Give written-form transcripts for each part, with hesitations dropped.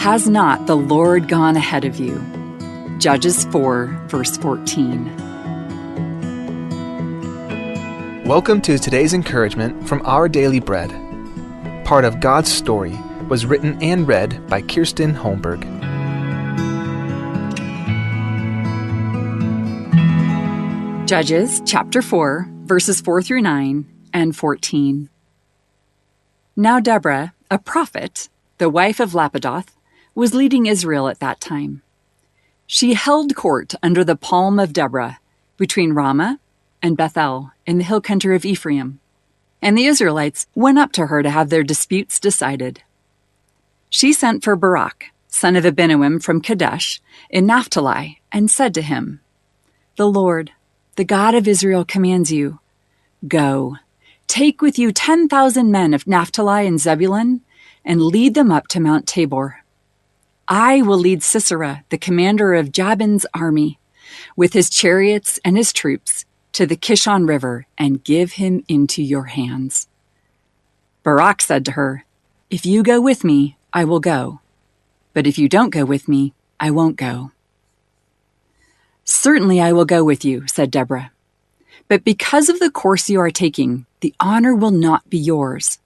Has not the Lord gone ahead of you? Judges 4, verse 14. Welcome to today's encouragement from Our Daily Bread. Part of God's Story was written and read by Kirsten Holmberg. Judges chapter 4, verses 4 through 9 and 14. Now Deborah, a prophet, the wife of Lapidoth, was leading Israel at that time. She held court under the palm of Deborah, between Ramah and Bethel in the hill country of Ephraim, and the Israelites went up to her to have their disputes decided. She sent for Barak, son of Abinoam from Kadesh, in Naphtali, and said to him, "The Lord, the God of Israel, commands you, go, take with you 10,000 men of Naphtali and Zebulun, and lead them up to Mount Tabor. I will lead Sisera, the commander of Jabin's army, with his chariots and his troops, to the Kishon River, and give him into your hands." Barak said to her, "If you go with me, I will go. But if you don't go with me, I won't go." "Certainly I will go with you," said Deborah. "But because of the course you are taking, the honor will not be yours.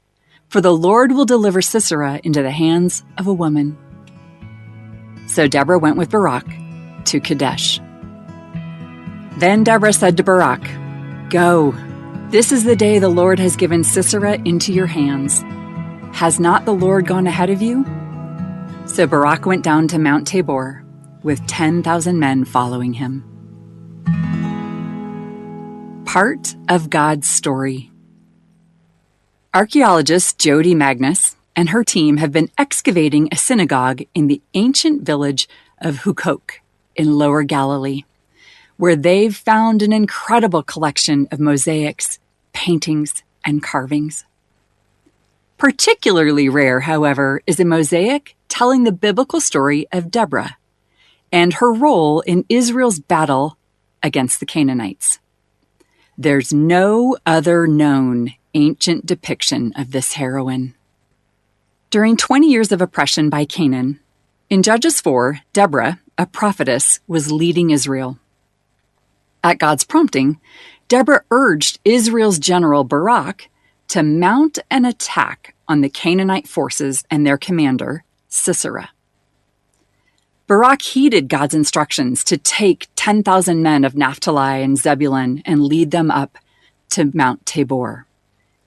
For the Lord will deliver Sisera into the hands of a woman." So Deborah went with Barak to Kadesh. Then Deborah said to Barak, "Go, this is the day the Lord has given Sisera into your hands. Has not the Lord gone ahead of you?" So Barak went down to Mount Tabor, with 10,000 men following him. Part of God's Story. Archaeologist Jody Magnus and her team have been excavating a synagogue in the ancient village of Hukok in Lower Galilee, where they've found an incredible collection of mosaics, paintings, and carvings. Particularly rare, however, is a mosaic telling the biblical story of Deborah and her role in Israel's battle against the Canaanites. There's no other known ancient depiction of this heroine. During 20 years of oppression by Canaan, in Judges 4, Deborah, a prophetess, was leading Israel. At God's prompting, Deborah urged Israel's general Barak to mount an attack on the Canaanite forces and their commander, Sisera. Barak heeded God's instructions to take 10,000 men of Naphtali and Zebulun and lead them up to Mount Tabor.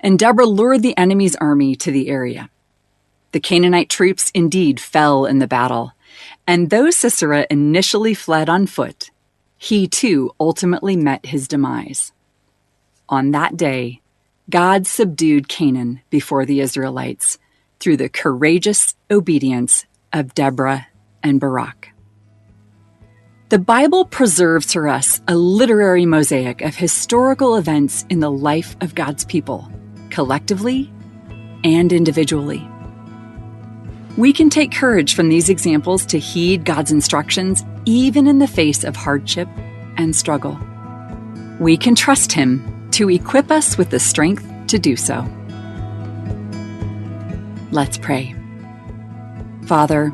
And Deborah lured the enemy's army to the area. The Canaanite troops indeed fell in the battle, and though Sisera initially fled on foot, he too ultimately met his demise. On that day, God subdued Canaan before the Israelites through the courageous obedience of Deborah and Barak. The Bible preserves for us a literary mosaic of historical events in the life of God's people, collectively and individually. We can take courage from these examples to heed God's instructions even in the face of hardship and struggle. We can trust Him to equip us with the strength to do so. Let's pray. Father,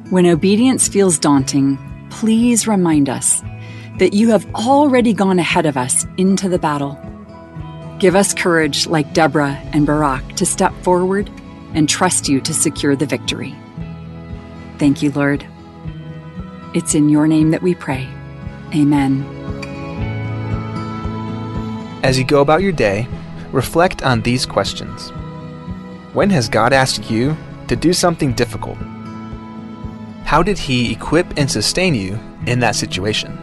when obedience feels daunting, please remind us that you have already gone ahead of us into the battle. Give us courage like Deborah and Barak to step forward and trust you to secure the victory. Thank you, Lord. It's in your name that we pray. Amen. As you go about your day, reflect on these questions. When has God asked you to do something difficult? How did He equip and sustain you in that situation?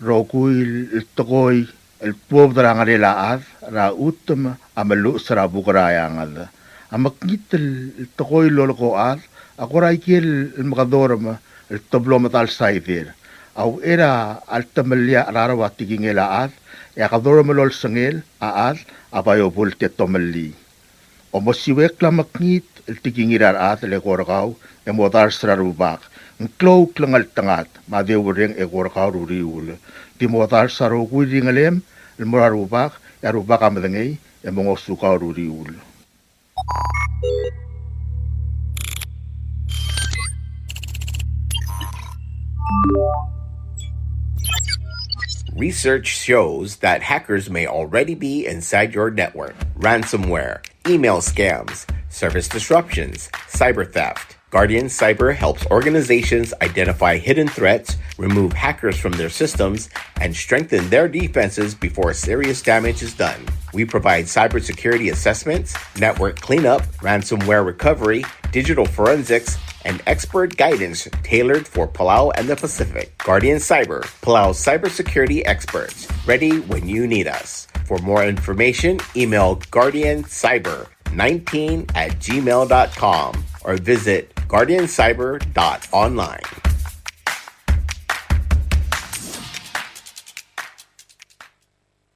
Rokui tokoi el pueblo la ra utum amalu sra bugrayangad amakit el tokoi lolko ad akora ikil el magadorma el tobloma tal saivir au era altamalia rarawa tigingela ad ya kadorma lol sangel ad abayo bulte tomali O mosiwek la makngit tikingirar at le korakaw e modar sarubak. Ngklow klangal tangat madewring e korakaw ruriul. Di modar saru kuidingalem le morarubak e rubak amadangay e mongosukaw ruriul. Research shows that hackers may already be inside your network. Ransomware, email scams, service disruptions, cyber theft. Guardian Cyber helps organizations identify hidden threats, remove hackers from their systems, and strengthen their defenses before serious damage is done. We provide cybersecurity assessments, network cleanup, ransomware recovery, digital forensics, and expert guidance tailored for Palau and the Pacific. Guardian Cyber, Palau's cybersecurity experts, ready when you need us. For more information, email guardiancyber19@gmail.com or visit guardiancyber.online.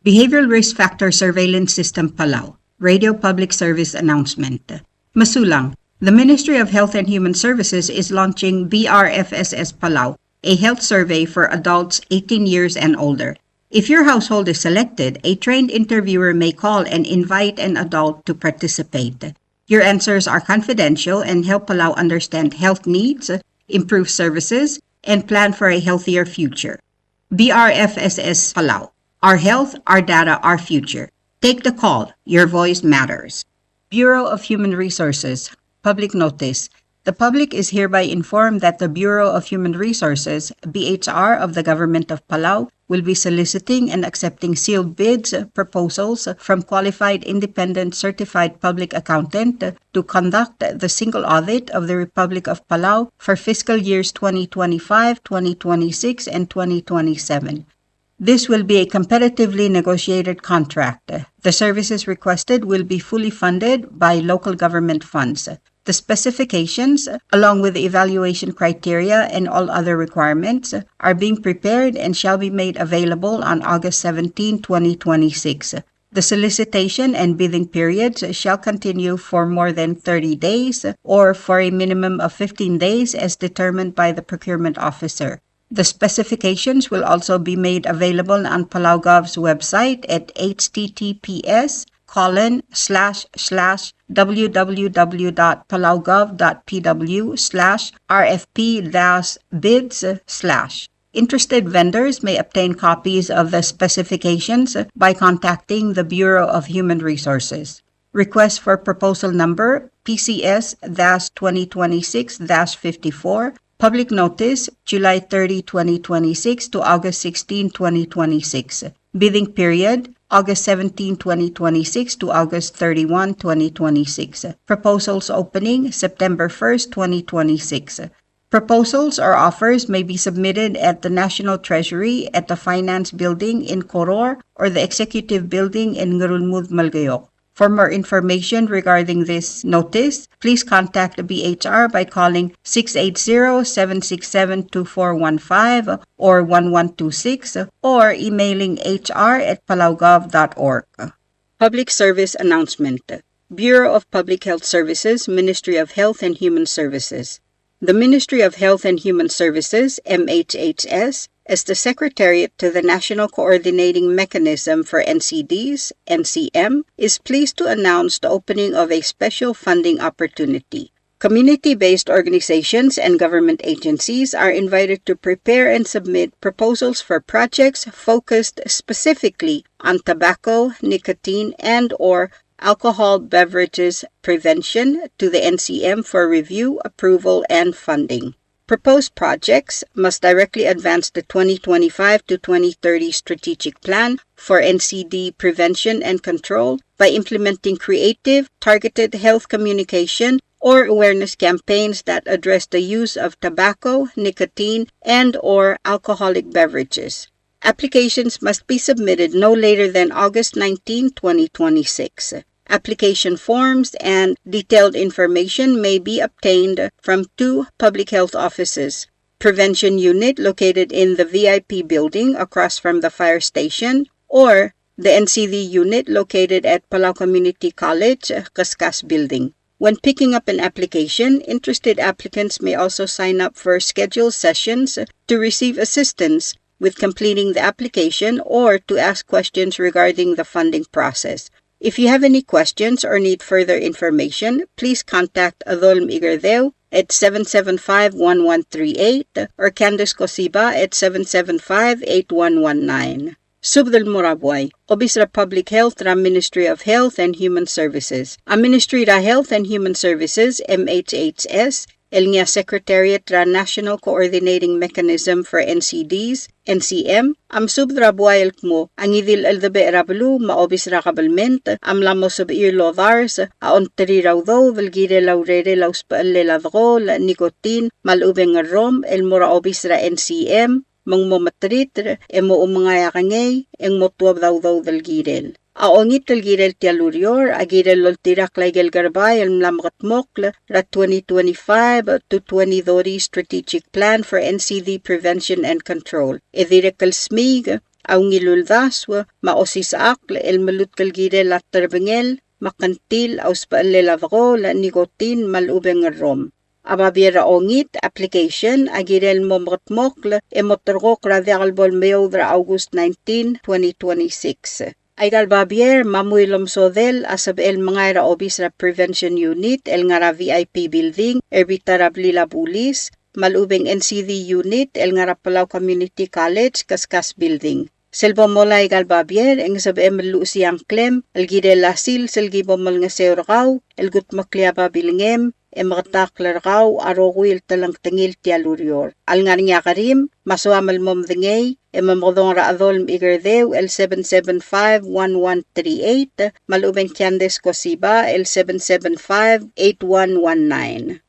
Behavioral Risk Factor Surveillance System Palau, Radio Public Service Announcement. Masulang, the Ministry of Health and Human Services is launching BRFSS Palau, a health survey for adults 18 years and older. If your household is selected, a trained interviewer may call and invite an adult to participate. Your answers are confidential and help Palau understand health needs, improve services, and plan for a healthier future. BRFSS Palau. Our health, our data, our future. Take the call. Your voice matters. Bureau of Human Resources. Public notice. The public is hereby informed that the Bureau of Human Resources, BHR of the Government of Palau, will be soliciting and accepting sealed bids, proposals from qualified independent certified public accountant to conduct the single audit of the Republic of Palau for fiscal years 2025, 2026, and 2027. This will be a competitively negotiated contract. The services requested will be fully funded by local government funds. The specifications, along with the evaluation criteria and all other requirements, are being prepared and shall be made available on August 17, 2026. The solicitation and bidding periods shall continue for more than 30 days or for a minimum of 15 days as determined by the procurement officer. The specifications will also be made available on PalauGov's website at https://www.palaugov.pw/rfp-bids/. Interested vendors may obtain copies of the specifications by contacting the Bureau of Human Resources. Request for proposal number PCS-2026-54. Public notice, July 30, 2026 to August 16, 2026. Bidding period, August 17, 2026 to August 31, 2026. Proposals opening, September 1st, 2026. Proposals or offers may be submitted at the National Treasury at the Finance Building in Koror or the Executive Building in Ngurulmud, Malgayok. For more information regarding this notice, please contact the BHR by calling 680-767-2415 or 1126 or emailing hr@palaugov.org. Public Service Announcement. Bureau of Public Health Services, Ministry of Health and Human Services. The Ministry of Health and Human Services, MHHS, as the Secretariat to the National Coordinating Mechanism for NCDs, NCM, is pleased to announce the opening of a special funding opportunity. Community-based organizations and government agencies are invited to prepare and submit proposals for projects focused specifically on tobacco, nicotine, and/or alcohol beverages prevention to the NCM for review, approval, and funding. Proposed projects must directly advance the 2025 to 2030 strategic plan for NCD prevention and control by implementing creative, targeted health communication or awareness campaigns that address the use of tobacco, nicotine, and/or alcoholic beverages. Applications must be submitted no later than August 19, 2026. Application forms and detailed information may be obtained from 2 public health offices. Prevention Unit located in the VIP building across from the fire station, or the NCD unit located at Palau Community College, Kaskas Building. When picking up an application, interested applicants may also sign up for scheduled sessions to receive assistance with completing the application or to ask questions regarding the funding process. If you have any questions or need further information, please contact Adolm Igardeo at 775-1138 or Candice Cosiba at 775-8119. Subdal Murabuay, Office of Public Health ra Ministry of Health and Human Services. Ang Ministry ra Health and Human Services, MHHS, el nga Secretariat ra National Coordinating Mechanism for NCDs, NCM, am subdra buayel mo, ang idil aldabe rablu, maobis ra kabalment, am lamos of irlovars, aon teri raw daw, valgire laurere laus paalle lavro, la nikotin, malubeng rom, el mora obis ra NCM, mang momatrit, emo umangaya kangay, eng motuab daw dalgirel. Aongit talgirel tialurior, agirel loltirak laigel garbay, el mlamkatmokl, ra 2025 to 2030 Strategic Plan for NCD Prevention and Control. Edirekal smig, aungiluldas, maosisakl, el malut kalgirel at terbengel, makantil, auspaalle lavro, la nikotin, malubeng rom. Ababiera ongit, application, agirel momotmokl, emotorgok radialbol meodra August 19, 2026. Aigal Babier, Mamuy Lomsodel, asab el mga obis ra Prevention Unit, el ngara VIP Building, erbitara Blila Bulis, malubeng NCD Unit, el ngara Palau Community College, Kaskas Building. Selbo mola Aigal Babier, eng sab emelu siyang klem, el gide lasil, selgibo mal nga seurgaw, el gut makliaba bilingem, emakataklargaw, arogwil talang tengil tialurior. Al nga niya karim, masuamal mom dingay, emamodong raadolm igardeo, el 775-1138, malubeng Candice Cosiba, el 775-8119.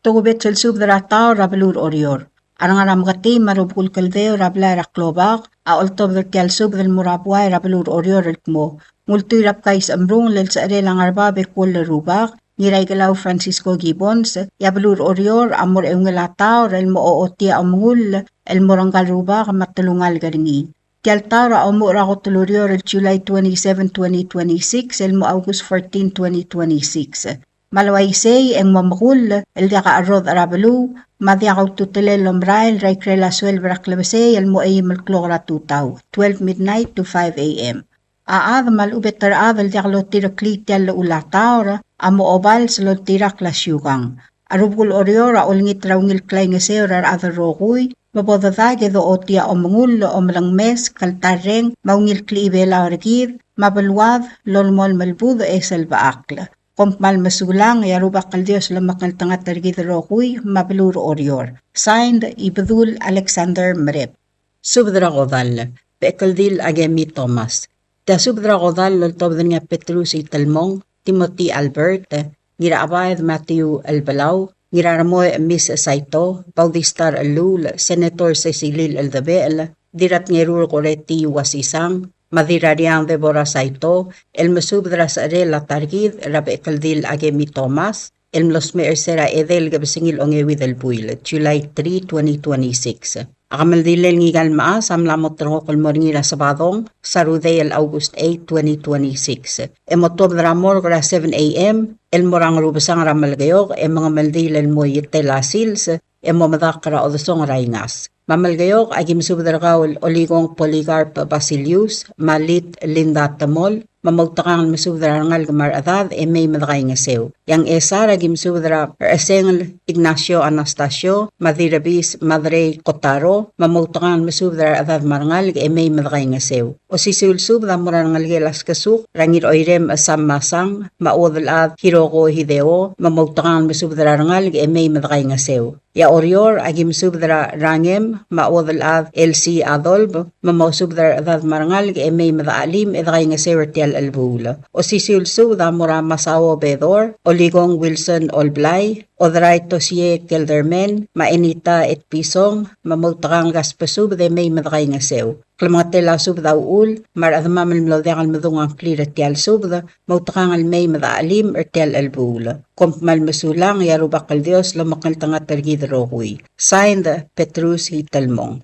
Tugubet sul subdarataw rabalur orior. Arang aramgati marubul kaldeo rabla raklobak, aoltob del tialsub del murabway rabalur orior elkmo. Multuy rap kais amrung lel sa arelang arbabe kul rubak, Niraigalau Francisco Gibbons, yabalur orior amor eungelataw rel mo ootia amngul el morangal rubak matulungal garingi. Tialtaw ra omura ko tulurior el July 27, 2026 el mo August 14, 2026. Malawaysay eng mamakul el daka arrod arabalu, madiakaw tutelel lombrail raikrela suel braklabasay el mo ayim el klora tutaw, 12 midnight to 5 a.m. Aad malubet taraad el diaklo tiraklit yal ulatawra, amo obal sa tirak lasyukang. Arubul oriora ulngit raungil klay ngesew rar rokuy, mabodadage do otia omangul o malang mes, kaltareng, maungil kliibela orgir, mabalwad, lolmol malbudo esel baakla. Kompmal masulang, yarubak kaldios lamakal tangat targid rokuy, mabalur orior. Signed, Ibadul Alexander Marep. Subdra Godal, Bechekldil Akemi Thomas. Da subdra Godal loltob nga Petrus Italmong, Timothy Albert, ngira abayad Matthew Elbelau, ngira ramoy Miss Saito, Baudistar Alul, Senator Cecilil Aldabel, dirat ngerur Coreti Wasisang, Madirariang Deborah Saito, el mesubdra sa arela targid, Bechekldil Akemi Thomas, el mlosme ersera edel gabsingil ongewi del buil, July 3, 2026. Akamaldilel ngigal maas amlamot trangokol moringira sabadong saruday el August 8, 2026. Emotob dramor gra 7 a.m. el morang rubasang ramalgayog mga maldilel mo yitela sils mamadakra odosong raingas. Mamalgayog agim subdargaw oligong Polycarp Basilius, Malit Linda Tamol, mamagtakang masubdarangal gamar adad may madakay nga sew. Yang esar agim subdara Ersengal Ignacio Anastasio, Madirabis Madre Cotaro, mamagtakang masubdara adad marangal may madakay nga sew. O sisul subda marangal gelas kasuk, rangir oirem asam masang, maudalad Hiroko Hideo, mamagtakang masubdarangal may madakay nga sew. Ya orior agim subdara rangem, maudalad LC Adolb, mamausubdara adad marangal may madaalim edakay nga sew tial albula. O sisulsu da mura masawo bedor, oligong Wilson Olblay, odray tosye keldermen, mainita et pisong, mamagtakang gaspasub de may madakay nga sew. Klamatela sub da uul, mar adamamal mlodekal madungang klira tial sub da, magtakang may madaalim er tial albula. Kompmal masulang yarubak al Dios lamakal tanga targid rokuy. Signed Petrus Italmong.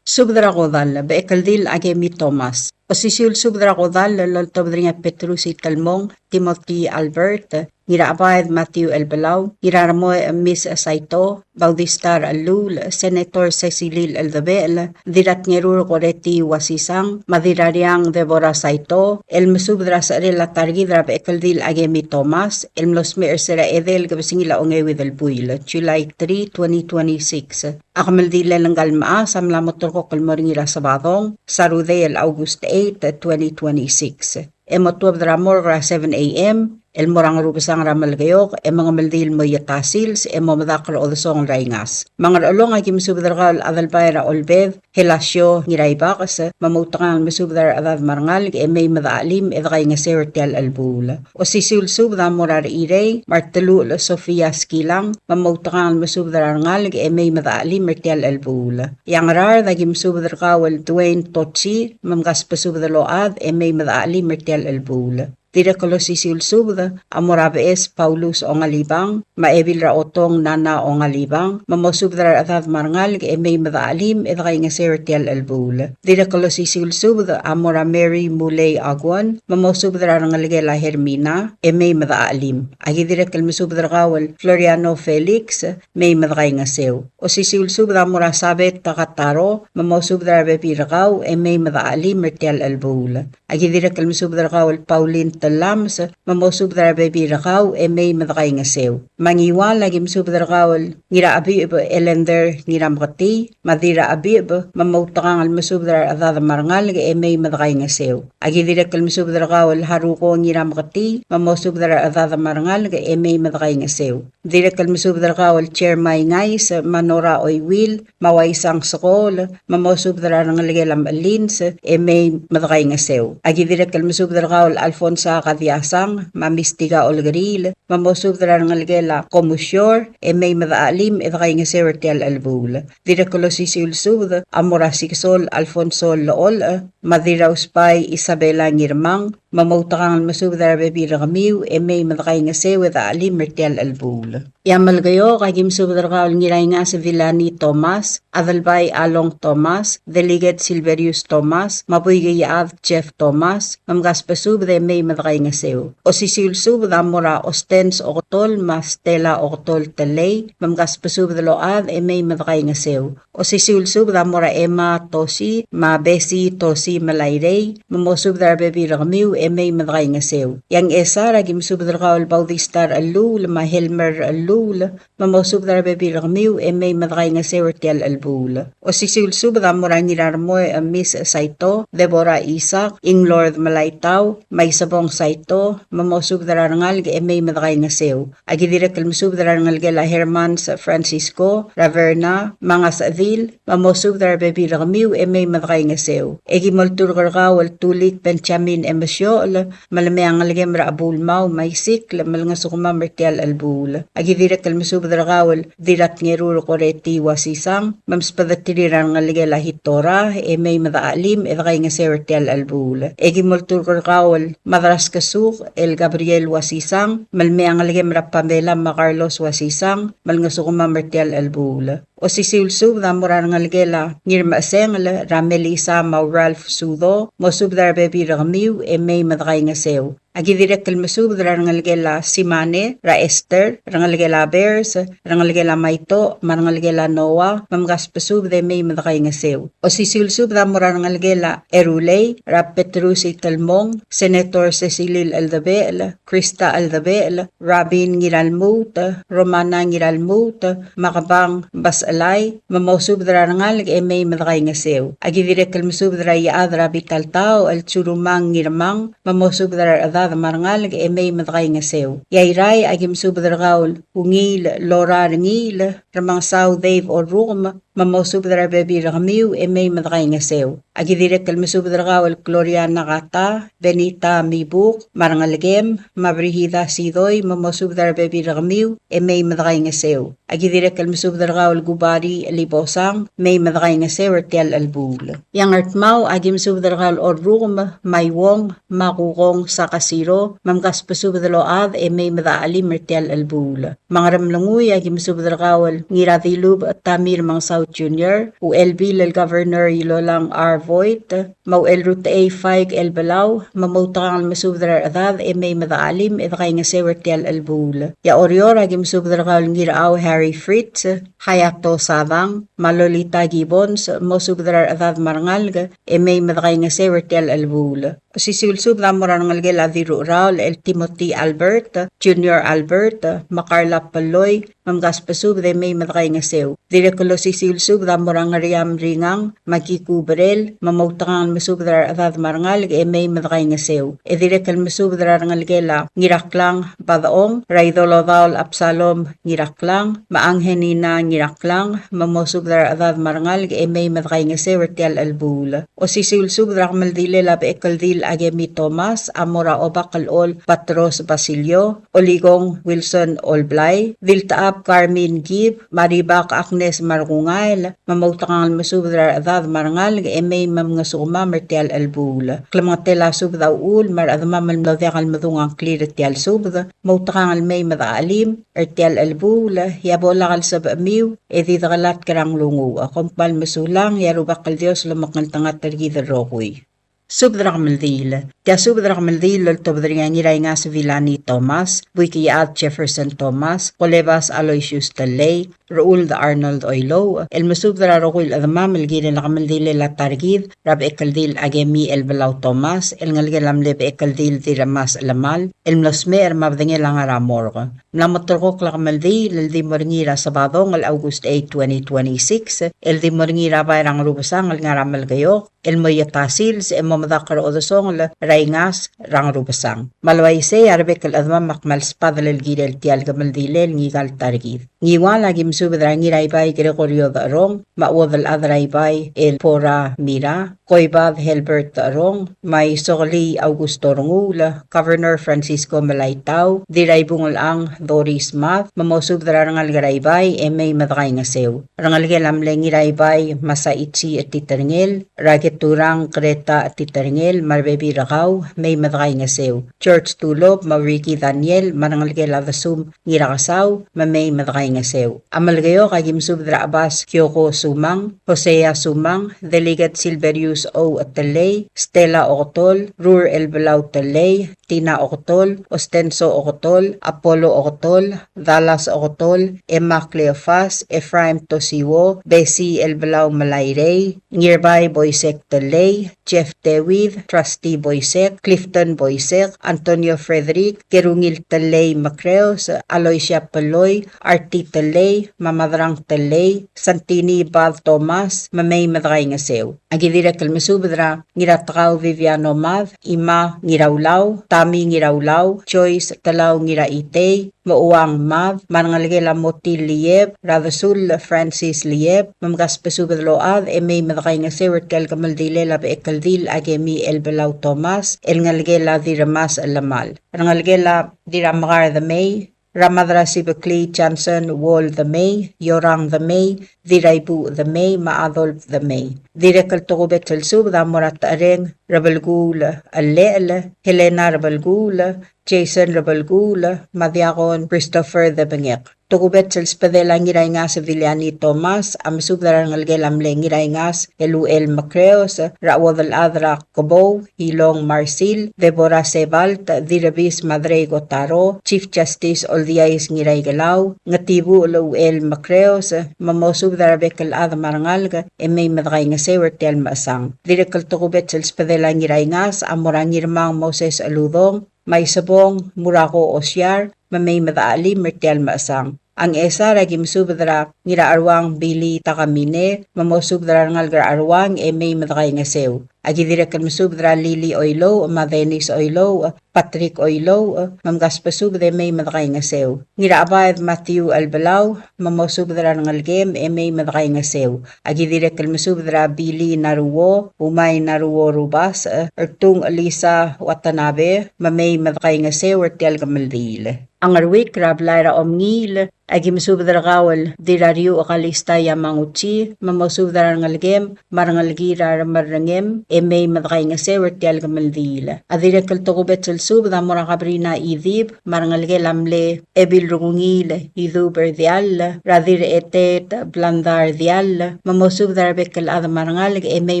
Subdrakodal, Bechekldil, Akemi, Thomas. Posisyul subdrakodal, loltobdringa Petrus Talmong, Timothy Albert, ngira abayad Matthew Elbelau, ngira ramoy Miss Saito, Baudistar Alul, Senator Cecilil Eldabel, dirat ngerur koreti wasisang, madirariang Deborah Saito, el mesubdra sa rela targidra Bechekldil Akemi Thomas, el mlosmer sera edel gabasingila ongewi del buil, July 3, 2026. Akameldila langgal maa samla motor ko kalmoringira sabadong, Sarudel August 8, 2026. Emotuab dramor 7 a.m. El morang rubasang ramal gayok, mga maldil mo yatasils, madakal o dasong raingas. Mga along ay kimsubdargal adal bayra olbev, helasyo ngiraibakas, mamutangan masubdar adad marangal, may madaalim edakay nga sertel albul. O sisulsub da morar irey, martelul Sofia Skilang, mamutangan masubdar ngal, may madaalim mertel albul. Yang rar da kimsubdargal Dwayne Totsi, mamgas pasubdaload, may madaalim mertel albul. Tira kolosisil subda, amorabees Paulus ongalibang, maebil raotong nana ongalibang, mamosubdra atad marangal may madaalim edakay nga sertial albul. Tira kolosisil subda, amora Mary Muley Agwan, mamosubdra rangaligela Hermina, may madaalim. Agi tira kalmasubdra kawal Floriano Felix, may madakay nga sew. O sisil subda amora sabet takataro, mamosubdra bepirakaw, may madaalim mertial albul. Agi tira kalmasubdra kawal Pauline Talams, mamosubdra bebirakaw, may madakay nga sew. Mangiwala gimsubdrakawal, ngira abib elender ngira makati, madira abib, mamautakang almasubdra adada marangal, may madakay nga sew. Agi direk almasubdrakawal haruko ngira makati, mamosubdra adada marangal, may madakay nga sew. Direk almasubdrakawal chairmay ngais, manora oywil, mawaisang sakol, mamosubdra rangaligel alins, may madakay nga sew. Agi direk almasubdrakawal Alfonso Kadiasang, mamistiga olgaril, mamosubdra ngalgela komusyor, may madaalim edakay nga sertial albul. Direkolosisil sud, amorasiksol Alfonso Lool, madiraw-spay Isabela Ngirmang, mamautakang masubdra bebira kamiw, may madakay nga sew edaalim mertial albul. Yamal gayo, kagim subdra kaul ngiray nga sa Villani Thomas, adalbay Along Thomas, Delegate Silverius Thomas, mapuy gayaad Jeff Thomas, mamgas pasubdra may madakay nga sew. O sisil subdra mora ostens okotol, mastela okotol talay, mamgas pasubdra load, may madakay nga sew. O sisil subdra mora Emma Tosi, mabesi Tosi malayrey, mamosubdra bebira kamiw, may madakay nga sew. Yang esara, gim subdra kaul Baudistar Alul, Helmer Alul, mamosubdra bebira kamiw, may madakay nga sertial albul. O sisil subdra mora nirarmoy Miss Saito, Deborah Isaac, Ing Lord Malaytaw, may sabong Saito, mamosubdra rangal, may madakay nga sew. Agi direk almusubdra rangal gela Herman Francisco, Raverna, mga Sadil, mamosubdra bebira kamiw, may madakay nga sew. Egi moltur karkawal tulik Benjamin Emasyol, malamay ang alagem raabul mau, may sikl, malanga sukuma mertial albul. Agi direk almusubdra kawal dirat ngeruro koreti wasisang, mamspadatiriran nga ligela hitora, may madaalim, edakay nga sertial albul. Egi moltur karkawal madras kasuk, El Gabriel wasisang, malmay ang alagem rapamela Carlos wasisang, malanga sukuma mertial albul. O sisilsub na mura nga ligela ngirma sengla Ramelisa mau Ralph Sudo, mosubdar bebi ramiw, may madakay nga sew. Agi direk kalmasubdra rangaligela Simane, Ra Esther, rangaligela Bears, rangaligela Maito, marangaligela Noah, mamgas pasubde may madakay nga sew. O sisilsubda mura rangaligela Erulay, Ra Petrusi Talmong, Senator Cecilil Aldabel, Krista Aldabel, Rabin Ngiralmut, Romana Ngiralmut, Makabang Basalay, mamosubdra rangalig may madakay nga sew. Agi direk kalmasubdra yaadra bitaltao, al tsurumang ngirmang, mamosubdra marangal may madakay nga sew. Yayray agim subdragaul ungil Lora ngil ramang saw Dave or room mamosubdra bebi ramiw may madakay nga sew. Agi direk kalmasubdragaul Gloria Nakata, Benita Mibuk, marangalgem, mabrihida sidoy mamosubdra bebi ramiw may madakay nga sew. Agi direk kalmasubdragaul Gubari Libosang, may madakay nga sew tial albul. Yang artmaw agim subdragaul or room maywong makukong sa kasiro, mamkas pasubdaload may madaalim mertial albul. Mga ramlanguy agim subdragawal ngiradilub at tamir mang saw Elbelau Jr. LB lil Governor Ilolang R. Voigt mau elrut A. Faig Elbelau mamautangal masubdrar adad may madaalim kay nga sewertial albul ya orior agi masubdrar kaul ngiraaw Harry Fritz Hayato Savang Malolita Gibbons masubdrar adad marangal may madakay nga sewertial albul sisulsub na moran ng algel adiru Raul El Timothy Albert Junior Albert Macarla Paloy mamgaspasub de may madakay nga sew direkulo sisulsub na moran ng Riam Ringang Magikubrel mamautangan masubdrar adad marangal may madakay nga sew direkal masubdrar ng algela ngiraklang badaong Raidolo Daul Absalom ngiraklang maanghenina ngiraklang mamosubdrar adad marangal may madakay nga sew ertial albul o sisulsub na kamaldile la Bechekldil Akemi Thomas, Amora Obakalol, Patros Basilio, Oligong Wilson Olblay, Viltaap Carmin Gib, Maribak Agnes Marungail, Mamautangal Masubdrar Adad Marangal, Emay Mamngasuma Mertial Albul. Klamatela Subda Ul, Mar Adamamal Mlodekal Madungang Kliritial Subda, Mautangal May Madaalim, Ertial Albul, Yabolakal Sab Amiw, Edidagalat Karang Lungu, Akompal Masulang, Yarubakal Dios Lumakal Tangat Tergida Rokoy. Subdrak Maldil. Tia subdrak Maldil lol tobdringan ngiray nga sa Villani Thomas, Buikiat Jefferson Thomas, Colebas Aloysius Talay, Raul the Arnold Oilo, El Masubdra Roquil Adama, Melgil na Kamaldil la Targid, Rab Bechekldil Akemi Elbelau Thomas, El Ngalgelamle Bechekldil Tiramas Lamal, El Mlosme Mabdenge lang Ramorgo. Mlamotorko Kamaldil, El Dimorngira Sabadong, El August 8, 2026, El Dimorngira Bayrang Rubasang, El Ngaramal Gayok, El Moyatasil, sa Momadakar Odosong, Raingas, Rang Rubasang. Malwayse, Arbek al Adma Makmal Spadal El Gidel Tial Gamaldilel, Ngigal Targid. Ngiwala Gimsubdra Ngiraybay Gregorio Darong, Mawadal Adraybay El Pora Mira, Koybad Helbert Darong, May Sokli Augusto Rongula, Governor Francisco Malaytao, Diraybungol ang Doris Math, Mamosubdra Rangal Garaybay, May Madakay nga Sew. Rangal Gelamle Ngiraybay, Masaitsi at Titarngel, Rageturang Kreta at Titarngel, Marbebi Rakaw, May Madakay nga Sew. Church Tulob, Mauriki Daniel, Marangal Geladasum, Ngirakasaw, Mamay Madakay nga Sew. Amalgayo kagim Subdra Abbas Kyoko Sumang, Hosea Sumang, Delegate Silverius O. Talay, Stella Ocotol, Rur Elbelau Talay, Tina Ocotol, Ostenso Ocotol, Apollo Ocotol, Dallas Ocotol, Emma Cleofas, Ephraim Tosiwo, Bessie Elbelau Malayrey, Nearby Boysek Talay, Jeff Dewid, Trustee Boysek, Clifton Boysek, Antonio Frederick, Kerungil Talay Macreos, Aloysia Paloy, Artie Talay, Mamadrang Talay, Santini Bal Thomas, Mamay Madakay nga Sew. Agidira kalmasubdra, Ngiratakaw Viviano Math, Ima Ngirawlaw, Tami Ngirawlaw, Choice Talaw Ngiraitay, Mauwang Math, Marangalgela Moti Lieb, Radasul Francis Lieb, Mamgaspasubadload, May Madakay nga Sew, Erkel Kamaldile la Bechekldil Akemi Elbelau Thomas, El Ngalgela Diramas Lamal. Rangalgela Diramakar the May, Ramadra Sibakli Johnson Wall the May, Yorang the May, Diraibu the May, Maadolf the May. Direkal Tokubet Sub, Damorat Areng, Rabalgul, Alel, Helena Rabalgul, Jason Rabalgul, Madiakon, Christopher the Bangek. Tukubet sa spadela ngiray nga sa Villani Thomas, am subdaran ngalgelamle ngiray ngas, Eluel Macreos, Rawadal Adra Cobo, Hilong Marcil, Deborah Sebalt, Dirabis Madre Gotaro, Chief Justice Oldiais ngiray galaw, Ngatibu Eluel Macreos, Mamosubdara Bekal Ad Marangalga, May Madakay nga Sewertel Maasang. Direkal tukubet sa spadela ngiray ngas, Amorang Ngirmang Moses Aludong, May Sabong, Murako Osyar, Mamay Madaali Mertial Maasang. Ang esa ragim subdra ngira arwang Bili Takamine, mamosubdra ngalgar arwang May Madakay nga Sew. Agidira kan masubdra Lily Oilo, Madenis Oilo, Patrick Oilo, mamgaspasubdra May Madakay nga Sew. Ngira abad Matthew Elbelau, mamosubdra ngalgem May Madakay nga Sew. Agidira kan masubdra Bili Naruwo, Umay Naruwo Rubas, Ertung Alisa Watanabe, Mamay Madakay nga Sew, Ertial Gamaldil. Ang arwik Rablaira Omngil, agim subdra kawal dirariu akalista yamang uchi, mamosubdra ngalgem, marangalgira marangem, may madakay nga sewer tial gamaldila. Adira kaltokubet sub da mora kabrina idib marangalge lamle ebil rungil iduber dial radir etet blandar dial mamosub darbe kal ad marangalge may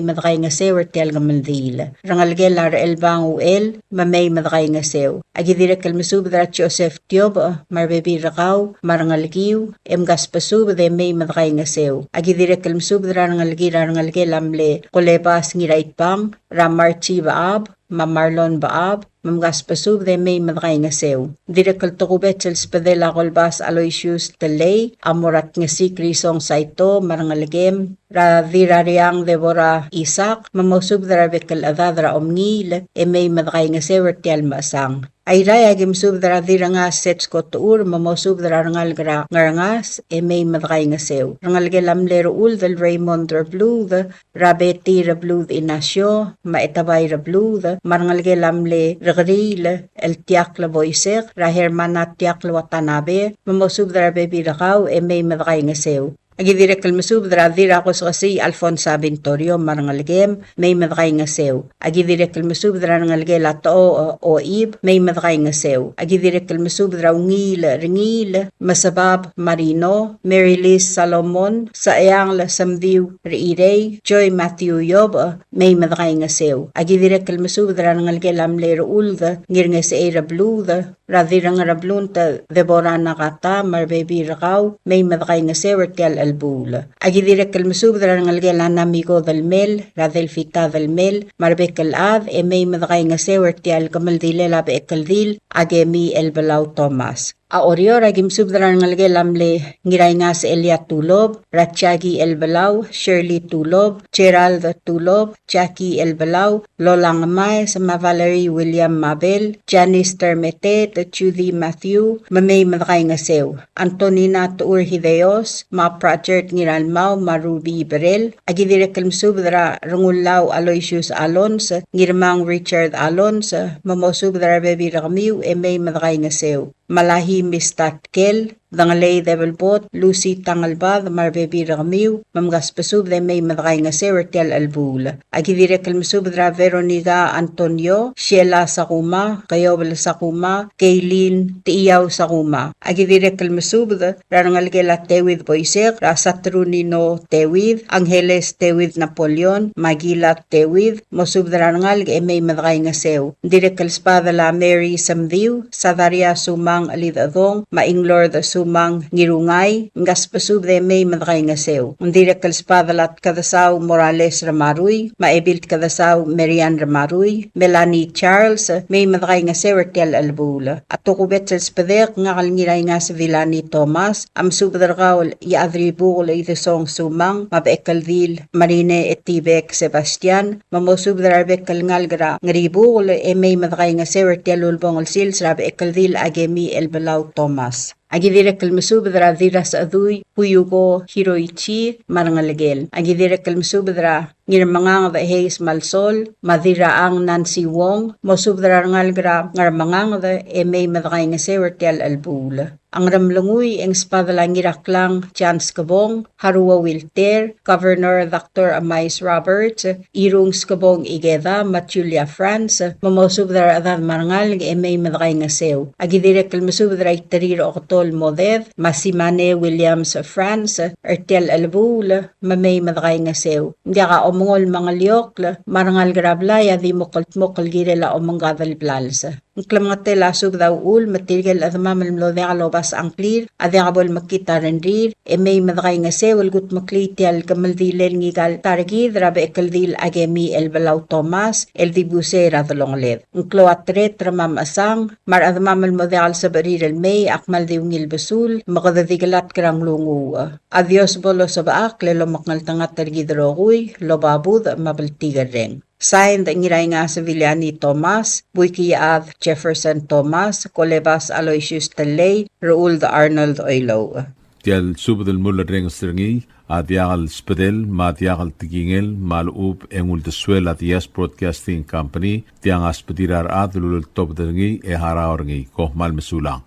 madakay nga sewer tial gamaldila. Rangalge lar elbang uel may madakay nga sew. Agidira kalmasub da Joseph Tiob marbebi rakaw marangalgiw gaspasub de may madakay nga sew. Agidira kalmasub da rangalge lamle kolebas ngirait pang ramarchi baab mamarlon baab mamgaspasub de may madakay nga sew. Dira kaltukubet sel spadela kolbas Aloysius Talay amorat nga si Krisong Saito marangalgem radira riyang Deborah Isak mamosub da rabekal adadra omngil may madakay nga sew tial masang. Ay raya gimsub dara dira nga sets ko tuur mamosub dara rangal gra ngarangas may madakay nga sew. Rangal gelam lero ul del Raymond Rabluth rabeti Rabluth Inasyo maetabay Rabluth marangal gelam le regril el tiakla boysek ra hermana tiakla watanabe mamosub dara bebi rakaw may madakay nga sew. Agidira kalmasub dara dira ko sa kasi Alfonso Bintorio marangalgem may madakay nga sew. Agidira kalmasub dara rangalge lato o ib may madakay nga sew. Agidira kalmasub dara ringil masabab Marino Mary Liz Salomon sa ayang la samdiw reirey Joy Matthew Yob may madakay nga sew. Agidira kalmasub dara rangalge lamle ulga ngir nga sa Rabluth radira nga Rablunta Deborah nakata marbebi rakaw may madakay nga sew kel albula. Agidira kalmasub dara ngalge lana amigo del mel, radel fita del mel, marbek al-ad, may madakay nga sewer tial kamaldile labe ekaldil, Akemi Elbelau Thomas. Aorior agimsub dara ngalge lamle ngiray nga sa Elia Tulob, Ratchagi Elbelau, Shirley Tulob, Gerald Tulob, Jackie Elbelau, Lola Ngamay, sama Valerie William Mabel, Janice Termetet, Judy Matthew, mamay madakay nga sew. Antonina Tuur Hideos, ma Project Ngiralmao, Marubi Berel, agidire kalmsub dara Rungulaw Aloysius Alons, ngirmang Richard Alons, mamosub dara bebi rakamiw, may madakay nga sew. Malahi Mistatkel, Dangalay Develbot, Lucy Tangalbad, Marbebi Rakamiw, Mamgaspasub de may madakay nga sewer tial albula. Agidire kalmasub dra Veronica Antonio, Sheila Sakuma, Kayobel Sakuma, Kaylin Tiyaw Sakuma. Agidire kalmasub dra rangalgela Tewid Boysek, Rasatrunino Tewid, Angeles Tewid Napoleon, Magila Tewid, Mosub dra rangalg may madakay nga sew. Dire kalspada la Mary Samdiw, Sadaria Sumang Alidadong, Maing-Lord Sumang Ngirungay, Ngaspasub de may madakay nga sew. Ndira kalspadalat kadasaw Morales Ramaruy, Maebilt kadasaw Marian Ramaruy, Melanie Charles, may madakay nga sew tial albula. At tukubet sa spadek nga kalngiray nga sa Villani Thomas, amsub darkaw iadribukol itesong Sumang, Bechekldil, Marine Etibek Sebastian, mamosub darbek kalngalgra, ngaribukol may madakay nga sew tial ulbong sils, Bechekldil Akemi Elbelau Thomas. Agidire kalmasub dra dira sa aduy Huyugo Hiroichi marangalagel. Agidire kalmasub dra ngirmangang da Hayes Malsol, madira ang Nancy Wong, mosub dra ngalgra ngarmangang da may madakay nga sewer tial albula. Ang ramlanguy ang spadala ngiraklang Chance Kabong, Harua Wilter, Governor Dr. Amais Roberts, Irung Skabong Igeda, Matulia France, mamosub dra adan marangal may madakay nga sew. Agidire kalmasub dra itarir Octol Moded, Masimane Williams France, Ertel Albula, mamay madakay nga sew. Hindi ka omongol mga liyok, marangal grablaya di mokal girela omonggadal plalsa. Ang klamangate lasog daw ul, matigil at mamalmlo de kalobas ang clear, ade kabol makita rendir, may madakay nga sewal gut maklitial kamaldilel ngigal targid, Bechekldil Akemi Elbelau Thomas, el dibuse radolongled. Ang kloatret ramam asang, mar at mamalmo de kal sa barirel may, akmal diwngil basul, makadadigalat karang lungu. Adios bolo sa baak, lelo maknaltangat targid roguy, lobabud, mabaltigar reng. Signed ngiray nga sa Villani Thomas, Buikiyaad Jefferson Thomas, Kolebas Aloysius Talay, Raul de Arnold Oilo. Tial subadal mula reng stringi, at yakal spadel, mat yakal tigingel, maluub engul de swel at Yes Broadcasting Company, tiang aspadirar at lulul top dengi haraorngi, kohmal mesulang.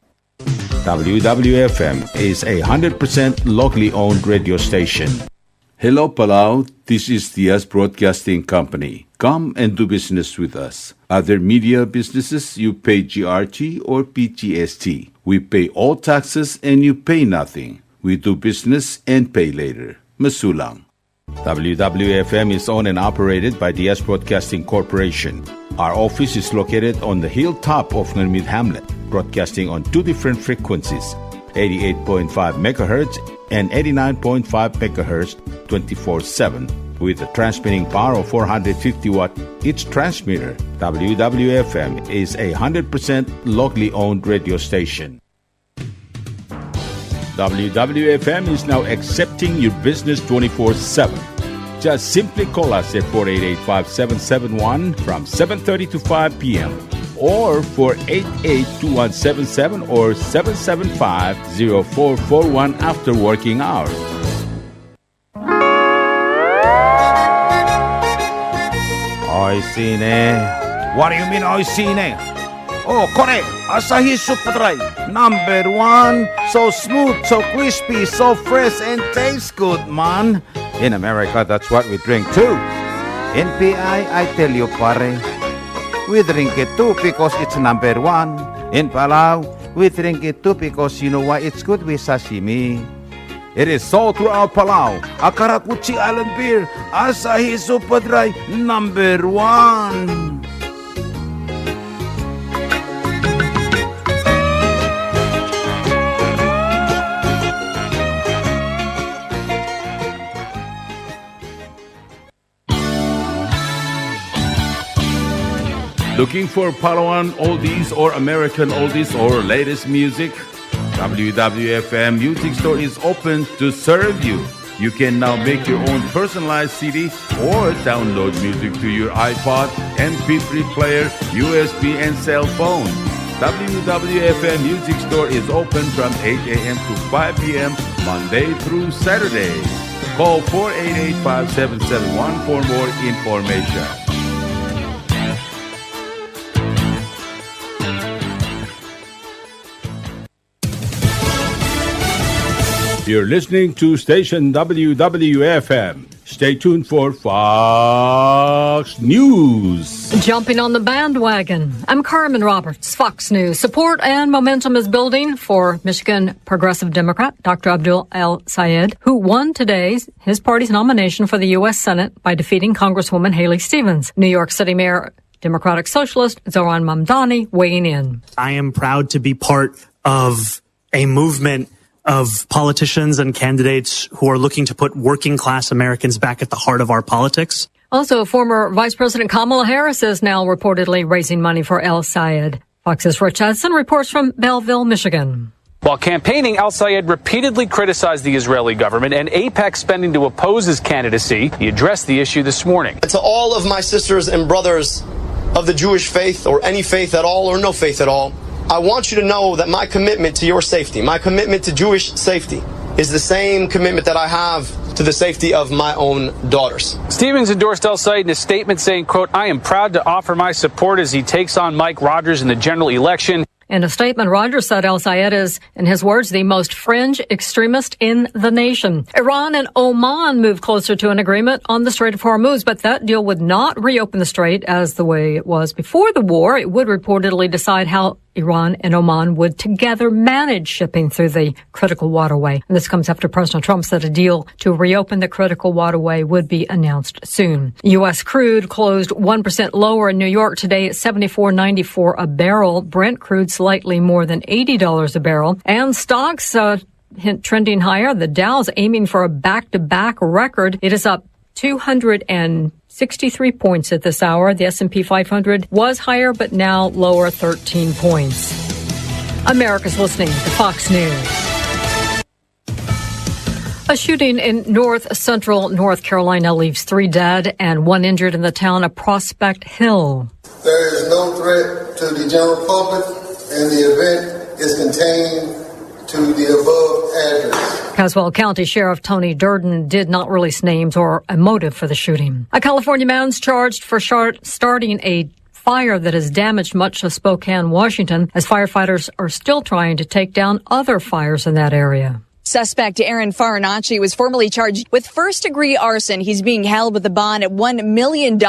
WWFM is a 100% locally owned radio station. Hello, Palau. This is TS Broadcasting Company. Come and do business with us. Other media businesses, you pay GRT or PGST. We pay all taxes and you pay nothing. We do business and pay later. Masulang. WWFM is owned and operated by DS Broadcasting Corporation. Our office is located on the hilltop of Ngermid Hamlet, broadcasting on two different frequencies, 88.5 MHz and 89.5 MHz 24/7, with a transmitting power of 450 watt each transmitter. WWFM is a 100% locally owned radio station. WWFM is now accepting your business 24/7. Just simply call us at 488-5771 from 7:30 to 5 p.m. or 488-2177 or 775-0441 after working hours. Oi sine. What do you mean oi sine? Oh, correct. Asahi Super Dry. Number 1. So smooth, so crispy, so fresh, and tastes good, man. In America, that's what we drink too. In PI, I tell you, pare, we drink it too because it's number 1. In Palau, we drink it too because you know why it's good with sashimi. It is sold throughout Palau. Akarakuchi Island beer, Asahi Super Dry, number 1. Looking for Palauan oldies or American oldies or latest music? WWFM Music Store is open to serve you. You can now make your own personalized CD or download music to your iPod, MP3 player, USB, and cell phone. WWFM Music Store is open from 8 a.m. to 5 p.m. Monday through Saturday. Call 488-5771 for more information. You're listening to station WWFM. Stay tuned for Fox News. Jumping on the bandwagon. I'm Carmen Roberts, Fox News. Support and momentum is building for Michigan Progressive Democrat Dr. Abdul El-Sayed, who won today his party's nomination for the U.S. Senate by defeating Congresswoman Haley Stevens. New York City Mayor Democratic Socialist Zoran Mamdani weighing in. I am proud to be part of a movement of politicians and candidates who are looking to put working class Americans back at the heart of our politics. Also, former Vice President Kamala Harris is now reportedly raising money for El-Sayed. Fox's Rich Hudson reports from Belleville, Michigan. While campaigning, El-Sayed repeatedly criticized the Israeli government and AIPAC spending to oppose his candidacy. He addressed the issue this morning. To all of my sisters and brothers of the Jewish faith, or any faith at all, or no faith at all, I want you to know that my commitment to your safety, my commitment to Jewish safety, is the same commitment that I have to the safety of my own daughters. Stevens endorsed El-Sayed in a statement saying, quote, "I am proud to offer my support as he takes on Mike Rogers in the general election." In a statement, Rogers said El-Sayed is, in his words, the most fringe extremist in the nation. Iran and Oman moved closer to an agreement on the Strait of Hormuz, but that deal would not reopen the strait as the way it was before the war. It would reportedly decide how Iran and Oman would together manage shipping through the critical waterway. And this comes after President Trump said a deal to reopen the critical waterway would be announced soon. U.S. crude closed 1% lower in New York today at $74.94 a barrel. Brent crude slightly more than $80 a barrel. And stocks trending higher. The Dow's aiming for a back-to-back record. It is up 263 points at this hour. The S&P 500 was higher, but now lower 13 points. America's listening to Fox News. A shooting in north-central North Carolina leaves 3 dead and 1 injured in the town of Prospect Hill. There is no threat to the general public, and the event is contained to the above address. Caswell County Sheriff Tony Durden did not release names or a motive for the shooting. A California man's charged for starting a fire that has damaged much of Spokane, Washington, as firefighters are still trying to take down other fires in that area. Suspect Aaron Farinacci was formally charged with first-degree arson. He's being held with a bond at $1 million.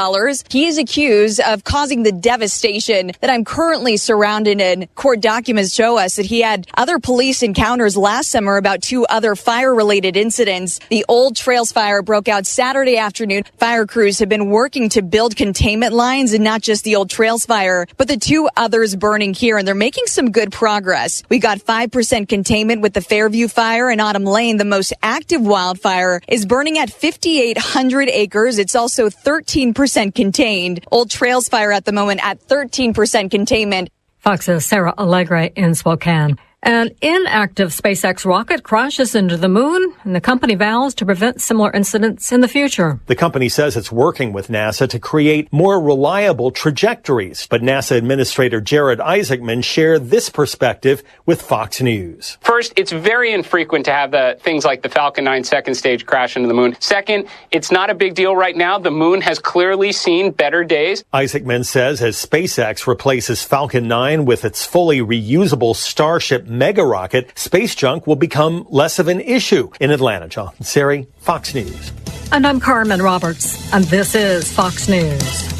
He is accused of causing the devastation that I'm currently surrounded in. Court documents show us that he had other police encounters last summer about 2 other fire-related incidents. The Old Trails fire broke out Saturday afternoon. Fire crews have been working to build containment lines, and not just the Old Trails fire, but the 2 others burning here, and they're making some good progress. We got 5% containment with the Fairview fire in Autumn Lane. The most active wildfire is burning at 5,800 acres. It's also 13% contained. Old Trails fire at the moment at 13% containment. Fox's Sarah Allegre in Spokane. An inactive SpaceX rocket crashes into the moon, and the company vows to prevent similar incidents in the future. The company says it's working with NASA to create more reliable trajectories, but NASA Administrator Jared Isaacman shared this perspective with Fox News. First, it's very infrequent to have things like the Falcon 9 second stage crash into the moon. Second, it's not a big deal right now. The moon has clearly seen better days. Isaacman says as SpaceX replaces Falcon 9 with its fully reusable Starship mega rocket, space junk will become less of an issue. In Atlanta, John Sari, Fox News. And I'm Carmen Roberts, and this is Fox News.